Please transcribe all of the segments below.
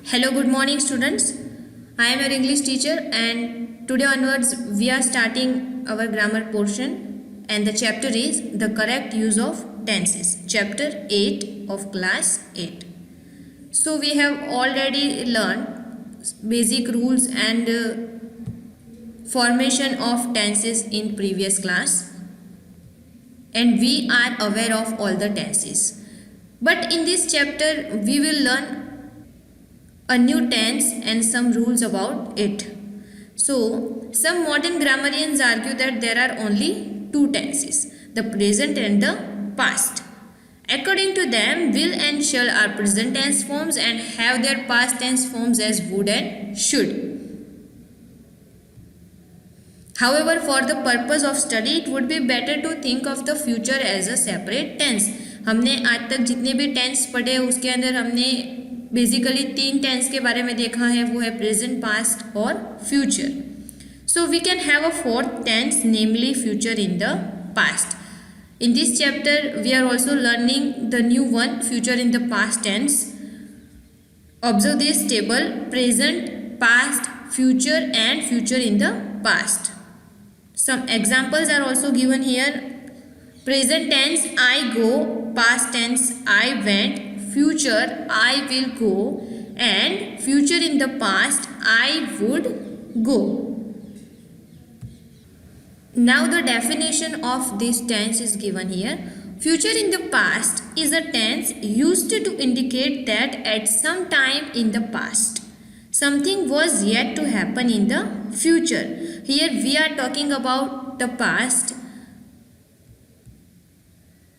Hello, good morning, students. I am your English teacher, and today onwards we are starting our grammar portion, and the chapter is the correct use of tenses. Chapter 8 of class 8. So we have already learned basic rules and formation of tenses in previous class, and we are aware of all the tenses. But in this chapter we will learn a new tense and some rules about it. So, some modern grammarians argue that there are only two tenses, the present and the past. According to them, will and shall are present tense forms and have their past tense forms as would and should. However, for the purpose of study, it would be better to think of the future as a separate tense. हमने आज तक जितने भी tense पढ़े उसके अंदर हमने basically तीन टेंस के बारे में देखा है, वो है प्रेजेंट, पास्ट और future. So we can have a fourth tense, namely future in the past. In this chapter we are also learning the new one, future in the past tense. Observe this table: present, past, future and future in the past. Some examples are also given here. Present tense I go, past tense I went, future I will go and future in the past I would go. Now the definition of this tense is given here. Future in the past is a tense used to indicate that at some time in the past something was yet to happen in the future. Here we are talking about the past,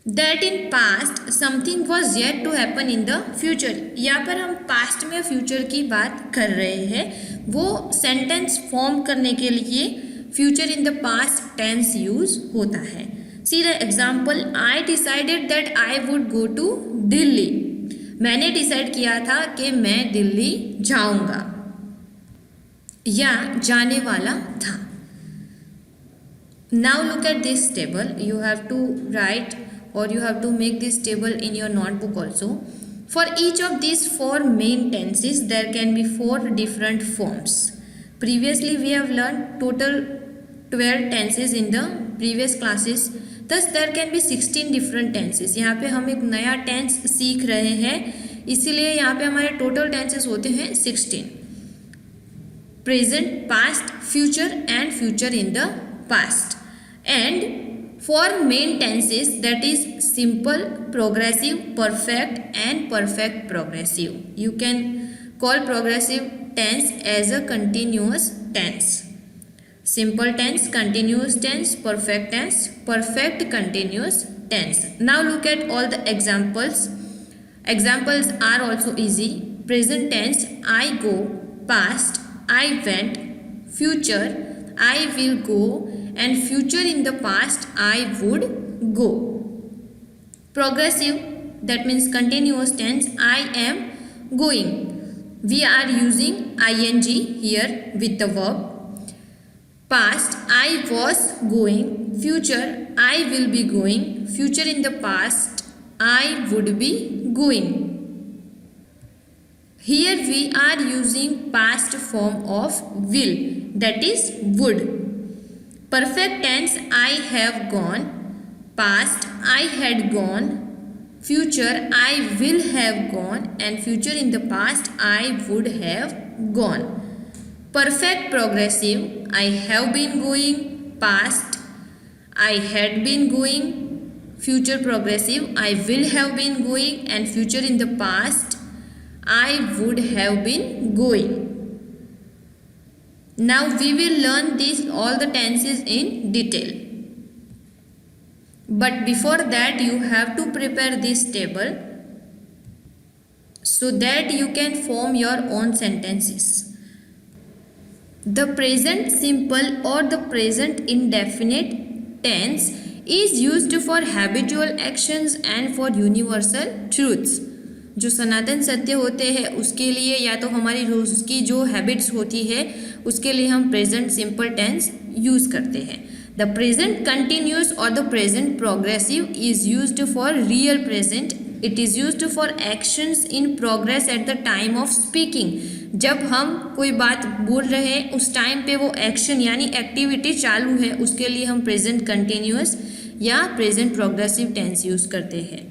that in past something was yet to happen in the future. यहाँ पर हम past में future की बात कर रहे हैं. वो sentence form करने के लिए future in the past tense use होता है. See the example: I decided that I would go to Delhi. मैंने decide किया था कि मैं दिल्ली जाऊंगा या जाने वाला था. Now look at this table. You have to write or you have to make this table in your notebook also. For each of these four main tenses there can be four different forms. Previously we have learned total 12 tenses in the previous classes. Thus there can be 16 different tenses. यहाँ पे हम एक नया tense सीख रहे हैं, इसीलिए यहाँ पे हमारे total tenses होते हैं 16. Present, past, future and future in the past. And four main tenses, that is simple, progressive, perfect and perfect progressive. You can call progressive tense as a continuous tense. Simple tense, continuous tense, perfect tense, perfect continuous tense. Now look at all the examples. Examples are also easy. Present tense I go, past I went, future I will go and future in the past I would go. Progressive, that means continuous tense, I am going. We are using ing here with the verb. Past I was going, future I will be going, future in the past I would be going. Here we are using past form of will, that is would. Perfect tense I have gone, past I had gone, future I will have gone and future in the past I would have gone. Perfect progressive I have been going, past I had been going, future progressive I will have been going and future in the past I would have been going. Now we will learn these all the tenses in detail. But before that you have to prepare this table so that you can form your own sentences. The present simple or the present indefinite tense is used for habitual actions and for universal truths. जो सनातन सत्य होते हैं उसके लिए या तो हमारी रोज़ की जो हैबिट्स होती है उसके लिए हम प्रेजेंट सिंपल टेंस यूज़ करते हैं. द प्रेजेंट कंटिन्यूस और the present progressive is used for real present it is used for actions in progress at the time of speaking. जब हम कोई बात बोल रहे हैं उस टाइम पे वो एक्शन यानी एक्टिविटी चालू है, उसके लिए हम प्रेजेंट कंटिन्यूअस या प्रेजेंट प्रोग्रेसिव टेंस यूज करते हैं।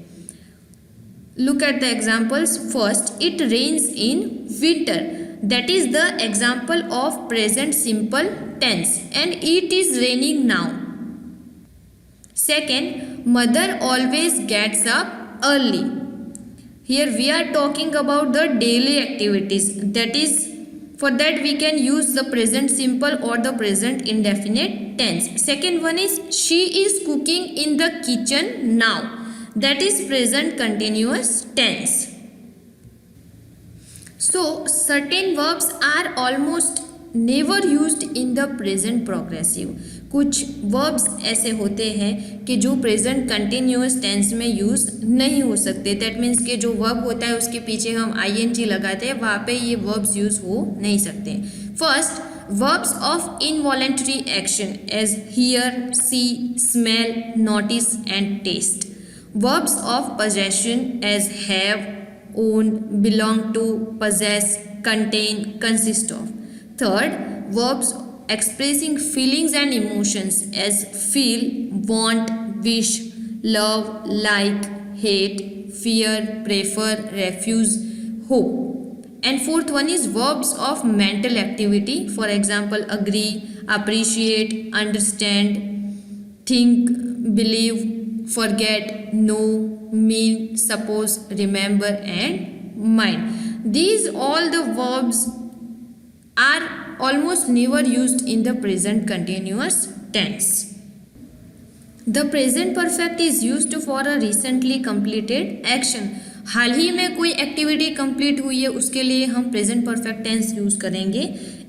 Look at the examples. First, it rains in winter, that is the example of present simple tense and it is raining now. Second, mother always gets up early, here we are talking about the daily activities, that is for that we can use the present simple or the present indefinite tense. Second one is she is cooking in the kitchen now, that is present continuous tense. So certain verbs are almost never used in the present progressive. कुछ verbs ऐसे होते हैं कि जो present continuous tense में use नहीं हो सकते। दैट मीन्स कि जो वर्ब होता है उसके पीछे हम आईएनजी लगाते हैं, वहाँ पे ये वर्ब्स यूज़ हो नहीं सकते। First, verbs of involuntary action as hear, see, smell, notice and taste. Verbs of possession as have, own, belong to, possess, contain, consist of. Third, verbs expressing feelings and emotions as feel, want, wish, love, like, hate, fear, prefer, refuse, hope. And fourth one is verbs of mental activity, for example agree, appreciate, understand, think, believe, forget, know, mean, suppose, remember and mind. These all the verbs are almost never used in the present continuous tense. The present perfect is used for a recently completed action. हाल ही में कोई activity complete हुई है उसके लिए हम present perfect tense use करेंगे।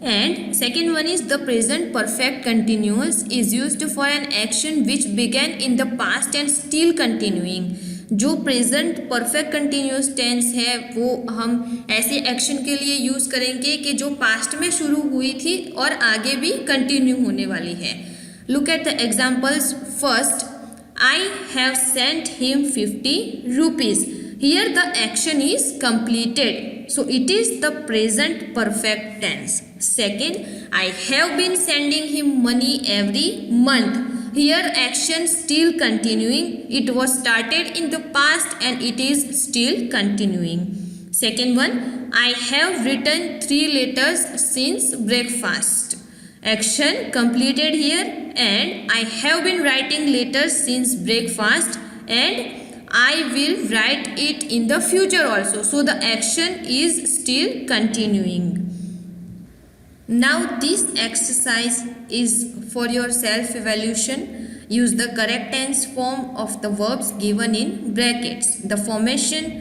And second one is the present perfect continuous is used for an action which began in the past and still continuing. जो present perfect continuous tense है वो हम ऐसे एक्शन के लिए यूज़ करेंगे कि जो पास्ट में शुरू हुई थी और आगे भी कंटिन्यू होने वाली है। Look at the examples. First, I have sent him 50 rupees. Here the action is completed, so it is the present perfect tense. Second, I have been sending him money every month. Here action still continuing. It was started in the past and it is still continuing. Second one, I have written 3 letters since breakfast. Action completed here and I have been writing letters since breakfast and I will write it in the future also. So the action is still continuing. Now this exercise is for your self-evaluation. Use the correct tense form of the verbs given in brackets. The formation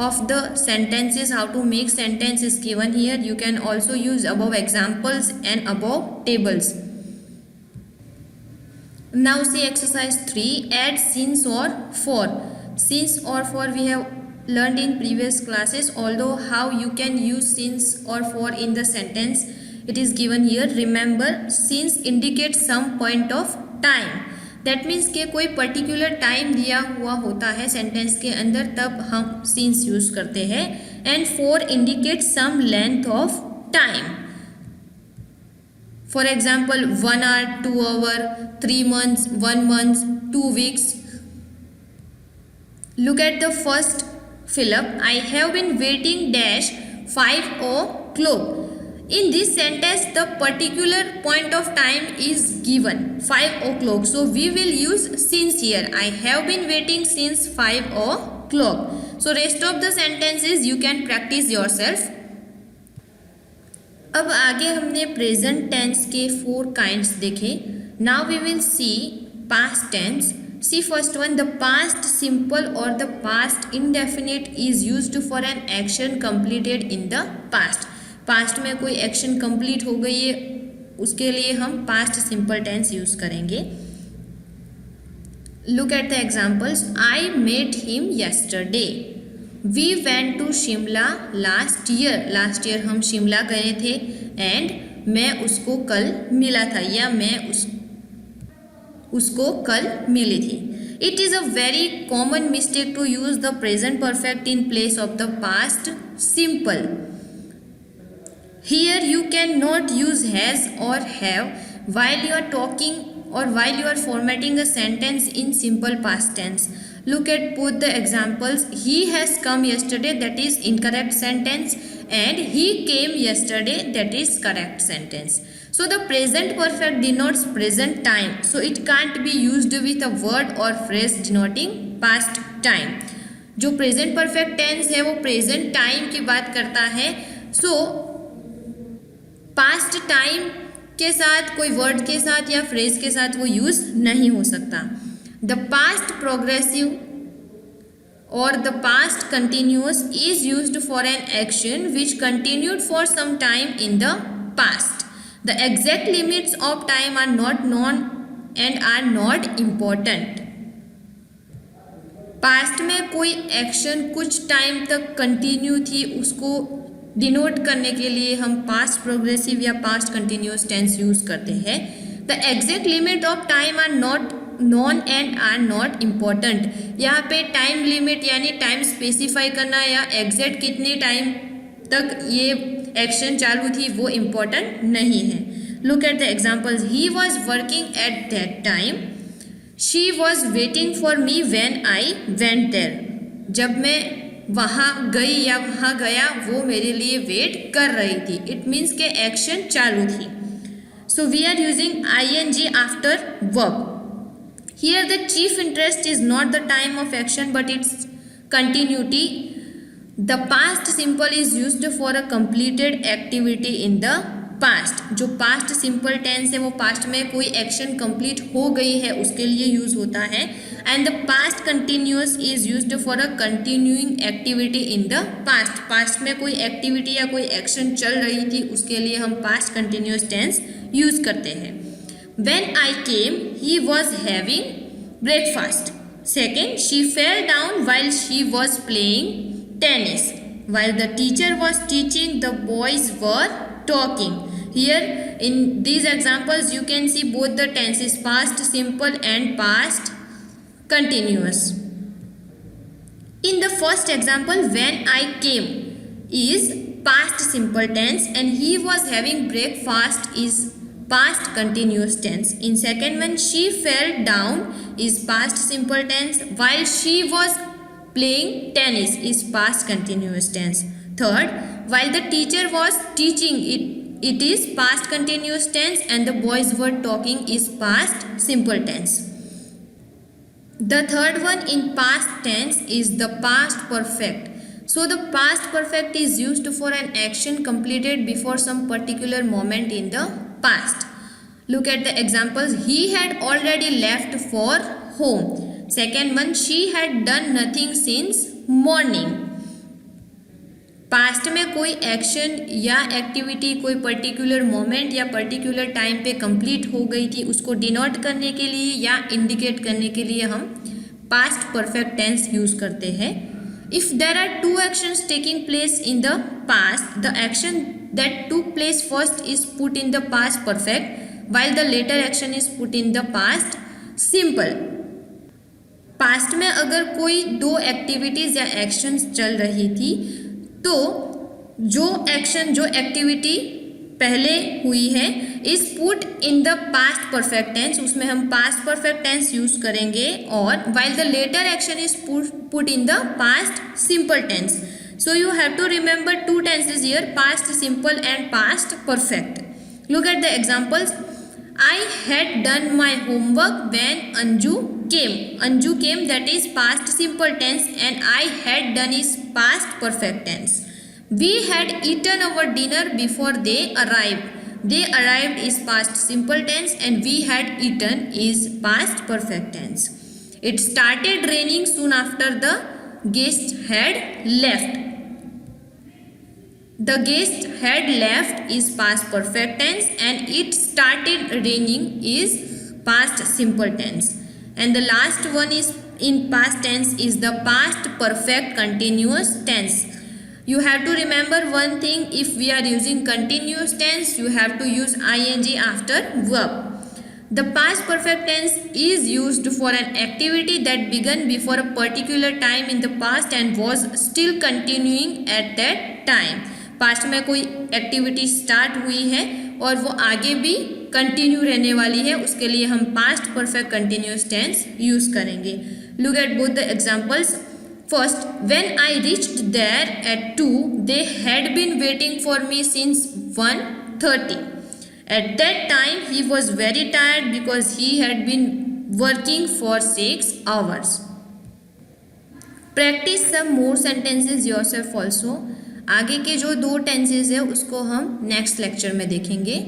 of the sentences, how to make sentence is given here. You can also use above examples and above tables. Now see exercise 3. Add since or for. Since or for we have learned in previous classes, although how you can use since or for in the sentence it is given here. Remember, since indicates some point of time. That means कि कोई particular time दिया हुआ होता है sentence के अंदर, तब हम since use करते हैं। and for indicates some length of time. For example, 1 hour, 2 hour, 3 months, 1 month, 2 weeks. Look at the first fill-up. I have been waiting dash 5 o'clock. In this sentence, the particular point of time is given 5 o'clock. So we will use since here. I have been waiting since 5 o'clock. So rest of the sentences you can practice yourself. अब आगे हमने present tense के 4 kinds देखे। Now we will see past tense. See first one, the past simple or the past indefinite is used for an action completed in the past. Past में कोई action complete हो गई है उसके लिए हम past simple tense use करेंगे। Look at the examples. I met him yesterday. We went to Shimla last year. Last year हम शिमला गए थे and मैं उसको कल मिला था या मैं उसको कल मिली थी। It is a very common mistake to use the present perfect in place of the past simple. Here you cannot use has or have while you are talking or while you are formatting a sentence in simple past tense. Look at both the examples. He has come yesterday, that is incorrect sentence, and he came yesterday, that is correct sentence. So the present perfect denotes present time, so it can't be used with a word or phrase denoting past time. जो present perfect tense है वो present time की बात करता है, सो past time के साथ कोई वर्ड के साथ या फ्रेज के साथ वो यूज नहीं हो सकता. The past progressive or the past continuous is used for an action which continued for some time in the past. The exact limits of time are not known and are not important. Past में कोई action कुछ time तक continue थी, उसको denote करने के लिए हम पास्ट प्रोग्रेसिव या पास्ट कंटिन्यूस टेंस यूज करते हैं. The exact limit of time are not known and are not important. यहाँ पे टाइम लिमिट यानी टाइम स्पेसिफाई करना या एग्जैक्ट कितने टाइम तक ये एक्शन चालू थी वो इम्पॉर्टेंट नहीं है. Look at the examples. He was working at that time. She was waiting for me when I went there. जब मैं वहाँ गई या वहाँ गया वो मेरे लिए वेट कर रही थी. इट मीन्स के एक्शन चालू थी. So we are using ing after verb. Here the chief interest is not the time of action but its continuity. The past simple is used for a completed activity in the past. जो past simple tense है वो past में कोई action complete हो गई है उसके लिए use होता है. And the past continuous is used for a continuing activity in the past. past में कोई activity या कोई action चल रही थी उसके लिए हम past continuous tense use करते हैं. When I came, he was having breakfast. Second, she fell down while she was playing tennis. While the teacher was teaching, the boys were talking. Here, in these examples, you can see both the tenses past simple and past continuous. In the first example, when I came is past simple tense and he was having breakfast is past continuous tense. In second one, she fell down is past simple tense while she was playing tennis is past continuous tense. Third, while the teacher was teaching it is past continuous tense and the boys were talking is past simple tense. The third one in past tense is the past perfect. So the past perfect is used for an action completed before some particular moment in the past. Look at the examples. He had already left for home. Second one, she had done nothing since morning. Past में कोई action या activity कोई particular moment या particular time पे complete हो गई थी उसको डिनोट करने के लिए या इंडिकेट करने के लिए हम पास्ट परफेक्ट टेंस यूज करते हैं. If there are two actions taking place in the past, the action that took place first is put in the past perfect while the later action is put in the past simple. Past में अगर कोई दो activities या actions चल रही थी तो जो एक्शन जो एक्टिविटी पहले हुई है is put in the past perfect tense, उसमें हम पास्ट परफेक्ट टेंस यूज करेंगे. और while the latter action is put in the past simple tense. So you have to remember two tenses here, past simple and past perfect. Look at the examples. I had done my homework when Anju came. Anju came, that is past simple tense, and I had done is past perfect tense. We had eaten our dinner before they arrived. They arrived is past simple tense and we had eaten is past perfect tense. It started raining soon after the guests had left. The guest had left is past perfect tense and it started raining is past simple tense. And the last one is in past tense is the past perfect continuous tense. You have to remember one thing, if we are using continuous tense you have to use ing after verb. The past perfect tense is used for an activity that began before a particular time in the past and was still continuing at that time. Past में कोई activity start हुई है और वो आगे भी continue रहने वाली है, उसके लिए हम past perfect continuous tense use करेंगे. Look at both the examples. First, when I reached there at 2 they had been waiting for me since 1:30. At that time, he was very tired because he had been working for 6 hours. Practice some more sentences yourself also. आगे के जो 2 tenses है उसको हम next lecture में देखेंगे.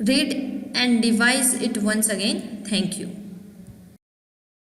Read and revise it once again. Thank you.